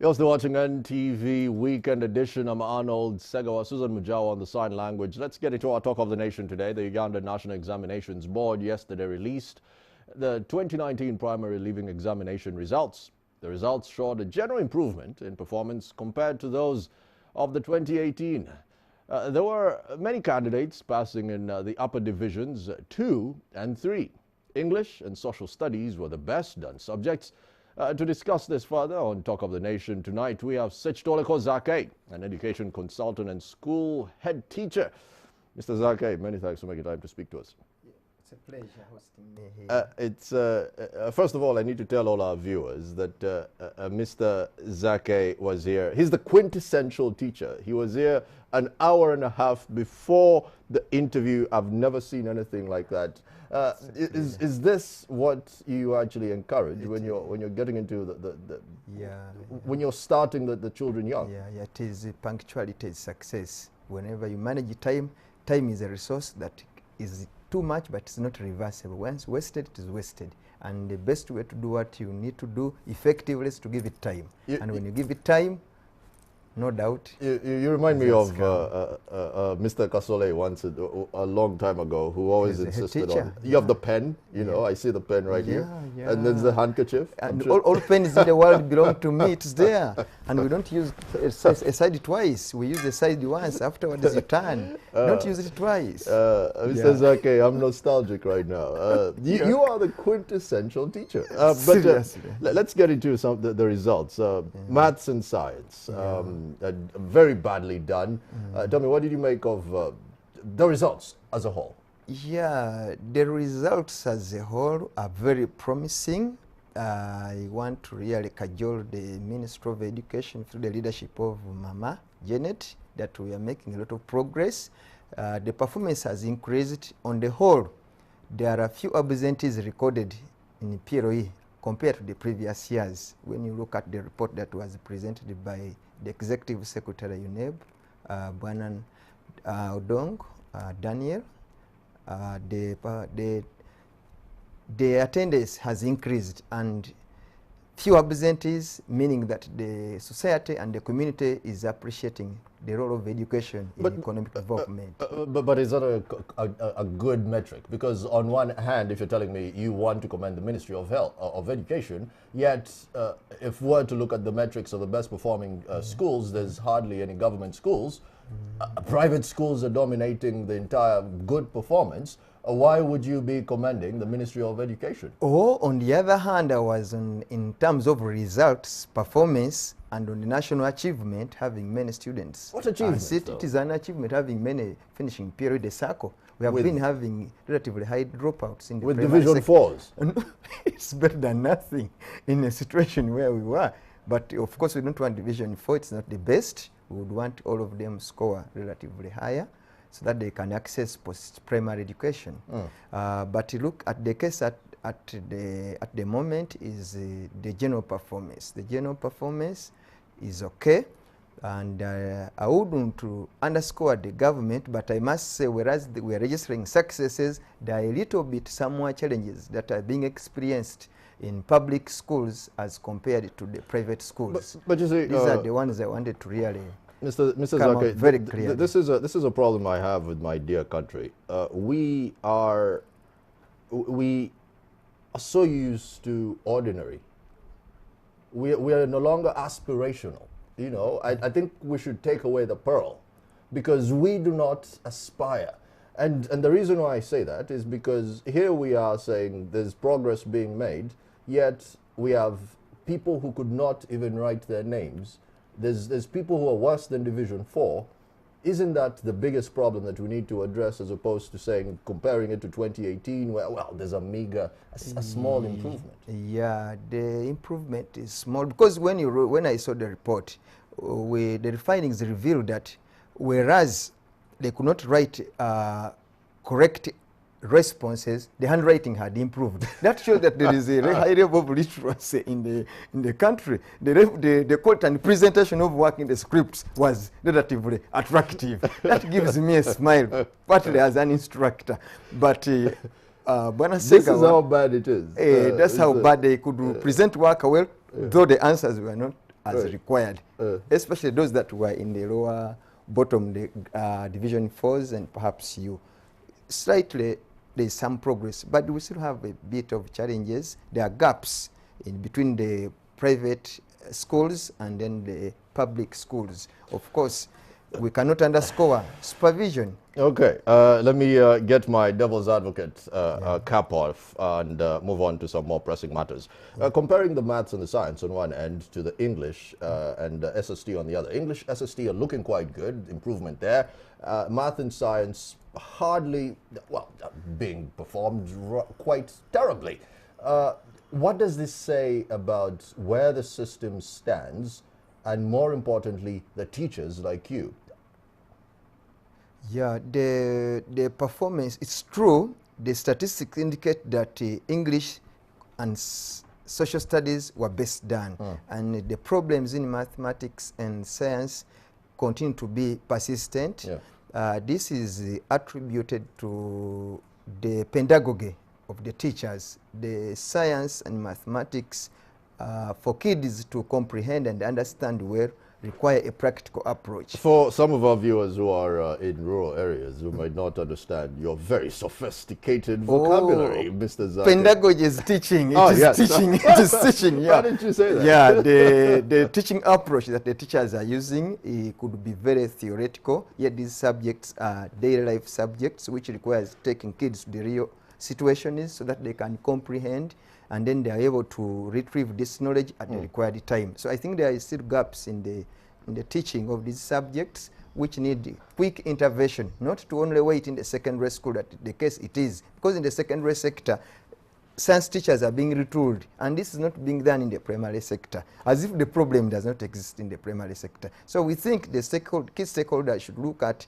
You're still watching NTV Weekend Edition. I'm Arnold Segawa. Susan Mujawa on the sign language. Let's get into our talk of the nation today. The Uganda National Examinations Board yesterday released the 2019 primary leaving examination results. The results showed a general improvement in performance compared to those of the 2018. There were many candidates passing in the upper divisions 2 and 3. English and social studies were the best done subjects. To discuss this further on Talk of the Nation tonight, we have Sechitoleko Zake, an education consultant and school head teacher. Mr. Zake, many thanks for making time to speak to us. It's a pleasure hosting me here. First of all, I need to tell all our viewers that Mr. Zake was here. He's the quintessential teacher. He was here an hour and a half before the interview. I've never seen anything like that. Is this what you actually encourage when you're getting into when you're starting the children young? Yeah, it is punctuality is success. Whenever you manage time, time is a resource that is too much, but it's not reversible. Once wasted, it is wasted. And the best way to do what you need to do effectively is to give it time. And when you give it time, no doubt. You remind me of Mr. Kasole once a long time ago, who always insisted on, you have the pen, you know, I see the pen right here, and there's the handkerchief. And all pens in the world belong to me, it's there. And we don't use a side twice, we use the side once, afterwards you turn. Don't use it twice. Mr. Zake, I'm nostalgic right now. You are the quintessential teacher. Seriously. Let's get into some of the results. Maths and science. Very badly done. Tell me, what did you make of the results as a whole? Yeah, the results as a whole are very promising. I want to really cajole the Ministry of Education through the leadership of Mama Janet that we are making a lot of progress. The performance has increased on the whole. There are few absentees recorded in PLE compared to the previous years. When you look at the report that was presented by the Executive Secretary UNEB, Bwana Odong, Daniel, the attendance has increased, and few absentees, meaning that the society and the community is appreciating the role of education in economic development. But is that a good metric? Because on one hand, if you're telling me you want to commend the Ministry of Education, yet if we're to look at the metrics of the best performing schools, there's hardly any government schools. Private schools are dominating the entire good performance. Why would you be commending the Ministry of Education? Oh, on the other hand, I was in terms of results, performance, and on the national achievement, having many students. What achievement? It is an achievement having many finishing period the circle. We have been having relatively high dropouts in the with division 4s. It's better than nothing in a situation where we were. But of course, we don't want division 4. It's not the best. We would want all of them score relatively higher, so that they can access post-primary education. But look at the case at the moment is the general performance. The general performance is okay, and I wouldn't to underscore the government, but I must say, whereas we are registering successes, there are a little bit some more challenges that are being experienced in public schools as compared to the private schools. But you see, these are the ones I wanted to really Mr. Zake, very clearly. This is a problem I have with my dear country. We are so used to ordinary. We are no longer aspirational. You know, I think we should take away the pearl, because we do not aspire. And the reason why I say that is because here we are saying there's progress being made, yet we have people who could not even write their names. There's people who are worse than Division 4. Isn't that the biggest problem that we need to address, as opposed to saying, comparing it to 2018, where, well, there's a meager, a small improvement? Yeah, the improvement is small, because when I saw the report, the findings revealed that whereas they could not write correct responses, the handwriting had improved. That shows that there is a very high level of literacy in the country. The quality and presentation of work in the scripts was relatively attractive. That gives me a smile, partly as an instructor. But this is how bad it is. that's how bad they could present work well, though the answers were not as required, especially those that were in the lower bottom, the division 4s and perhaps U. Slightly there is some progress, but we still have a bit of challenges. There are gaps in between the private schools and then the public schools. Of course, we cannot underscore supervision. Okay, let me get my devil's advocate cap off and move on to some more pressing matters. Comparing the maths and the science on one end to the English and SST on the other. English, SST are looking quite good, improvement there. Math and science hardly, well, being performed quite terribly. What does this say about where the system stands and, more importantly, the teachers like you? Yeah, the performance, it's true, the statistics indicate that English and social studies were best done, and the problems in mathematics and science continue to be persistent. This is attributed to the pedagogy of the teachers. The science and mathematics for kids to comprehend and understand well require a practical approach. For some of our viewers who are in rural areas who might not understand your very sophisticated vocabulary, Mr. Zake. Pedagogy is teaching. It is teaching. It is teaching. Yeah. Why did you say that? Yeah, the teaching approach that the teachers are using could be very theoretical. Yet these subjects are daily life subjects, which requires taking kids to the real situations so that they can comprehend, and then they are able to retrieve this knowledge at the required time. So I think there are still gaps in the teaching of these subjects which need quick intervention, not to only wait in the secondary school that the case it is, because in the secondary sector science teachers are being retooled, and this is not being done in the primary sector, as if the problem does not exist in the primary sector. So we think the key stakeholders should look at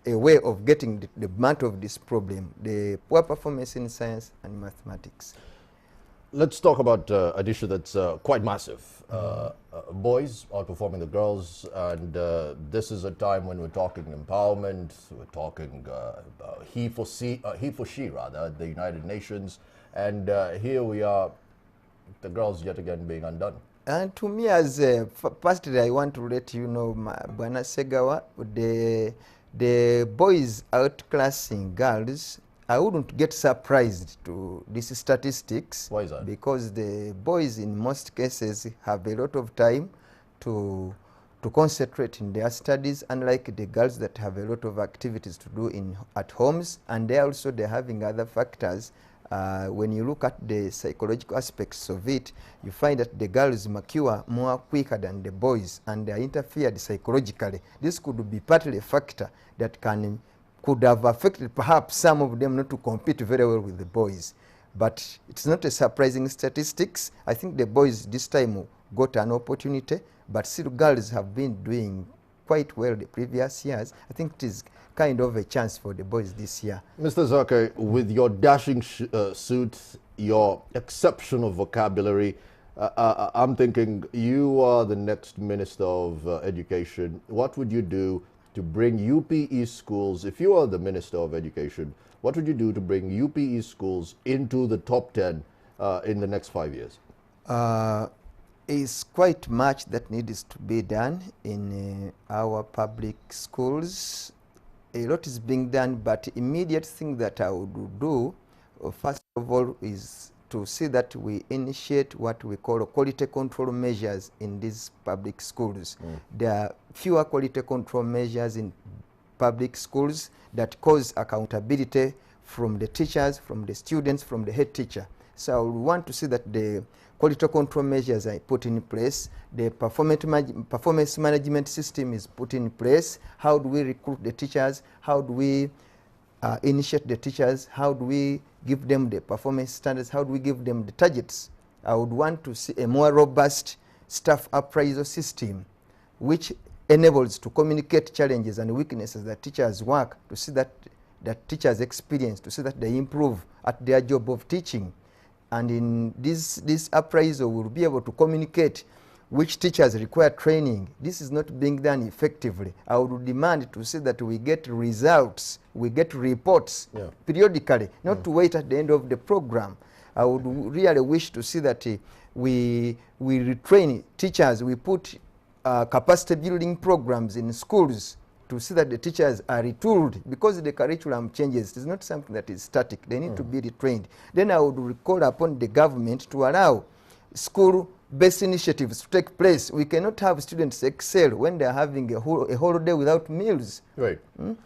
a way of getting the brunt of this problem, the poor performance in science and mathematics. Let's talk about an issue that's quite massive. Boys outperforming the girls, and this is a time when we're talking empowerment, we're talking he for she rather, the United Nations, and here we are, the girls yet again being undone. And to me, as firstly, I want to let you know, Bwana Segawa, the boys outclassing girls, I wouldn't get surprised to these statistics. Why is that? Because the boys in most cases have a lot of time to concentrate in their studies, unlike the girls that have a lot of activities to do at homes, and they're having other factors. When you look at the psychological aspects of it, you find that the girls mature more quicker than the boys, and they are interfered psychologically. This could be partly a factor that could have affected perhaps some of them not to compete very well with the boys. But it's not a surprising statistics. I think the boys this time got an opportunity, but still girls have been doing quite well the previous years. I think it is kind of a chance for the boys this year. Mr. Zake, with your dashing suit, your exceptional vocabulary, I'm thinking you are the next Minister of Education. What would you do to bring UPE schools, if you are the Minister of Education, what would you do to bring UPE schools into the top 10 in the next 5 years? It's quite much that needs to be done in our public schools. A lot is being done, but the immediate thing that I would do, first of all, is to see that we initiate what we call quality control measures in these public schools. There are fewer quality control measures in public schools that cause accountability from the teachers, from the students, from the head teacher. So we want to see that the quality control measures are put in place, the performance management system is put in place. How do we recruit the teachers? How do we initiate the teachers? How do we give them the performance standards? How do we give them the targets? I would want to see a more robust staff appraisal system which enables to communicate challenges and weaknesses that teachers work, to see that teachers experience, to see that they improve at their job of teaching. And in this appraisal, we'll be able to communicate which teachers require training. This is not being done effectively. I would demand to see that we get results, we get reports periodically, not to wait at the end of the program. I would really wish to see that we retrain teachers, we put capacity building programs in schools to see that the teachers are retooled, because the curriculum changes. It is not something that is static. They need to be retrained. Then I would call upon the government to allow school-based initiatives to take place. We cannot have students excel when they are having a holiday without meals. Right.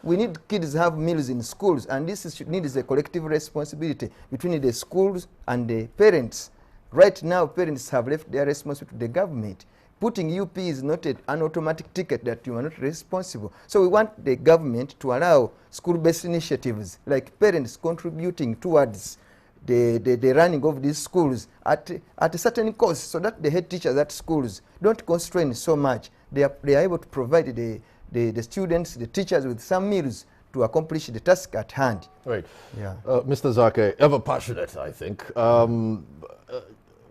We need kids to have meals in schools, and this is a collective responsibility between the schools and the parents. Right now, parents have left their responsibility to the government. Putting UP is not an automatic ticket that you are not responsible. So we want the government to allow school-based initiatives, like parents contributing towards the running of these schools at a certain cost, so that the head teachers at schools don't constrain so much. They are able to provide the students, the teachers, with some meals to accomplish the task at hand. Right. Yeah. Mr. Zake, ever passionate, I think.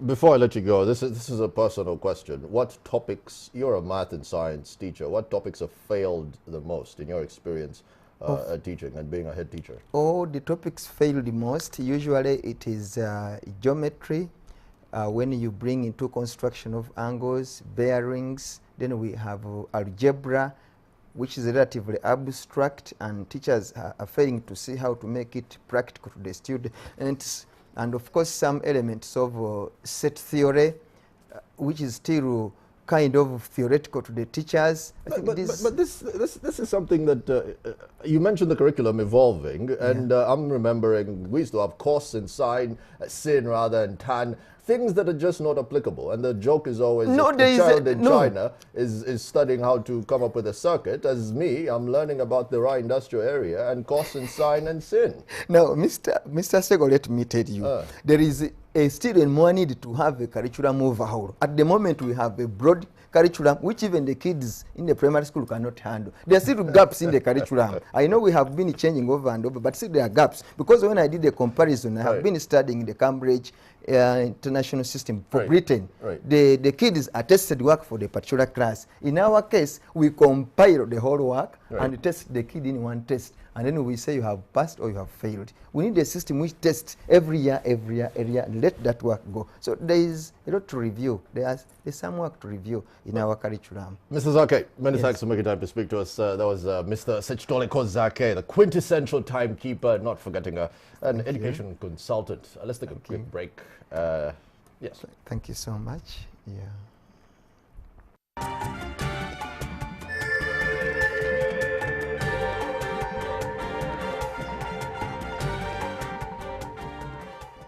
Before I let you go, this is a personal question. What topics, you're a math and science teacher, what topics have failed the most in your experience teaching and being a head teacher? Oh, the topics fail the most. Usually it is geometry, when you bring into construction of angles, bearings. Then we have algebra, which is relatively abstract, and teachers are failing to see how to make it practical to the students. And of course some elements of set theory, which is still kind of theoretical to the teachers. But this is something that you mentioned, the curriculum evolving, and I'm remembering we used to have cos and sine, sin rather, and tan, things that are just not applicable. And the joke is always, the child in China is studying how to come up with a circuit, as me, I'm learning about the raw industrial area and cos and sine and sin. Now, Mr. Sego, let me tell you, there is still a more need to have a curriculum overhaul. At the moment, we have a broad curriculum, which even the kids in the primary school cannot handle. There are still gaps in the curriculum. I know we have been changing over and over, but still there are gaps. Because when I did the comparison, I have been studying in the Cambridge international system for Britain. The kids are tested work for the particular class. In our case, we compile the whole work and test the kid in one test. And then we say you have passed or you have failed. We need a system which tests every year, and let that work go. So there is a lot to review. There's some work to review in our curriculum. Mr. Zake, many thanks for making time to speak to us. That was Mr. Sechitoleko Zake, the quintessential timekeeper, not forgetting an education consultant. Let's take a quick break. Yes. Thank you so much. Yeah.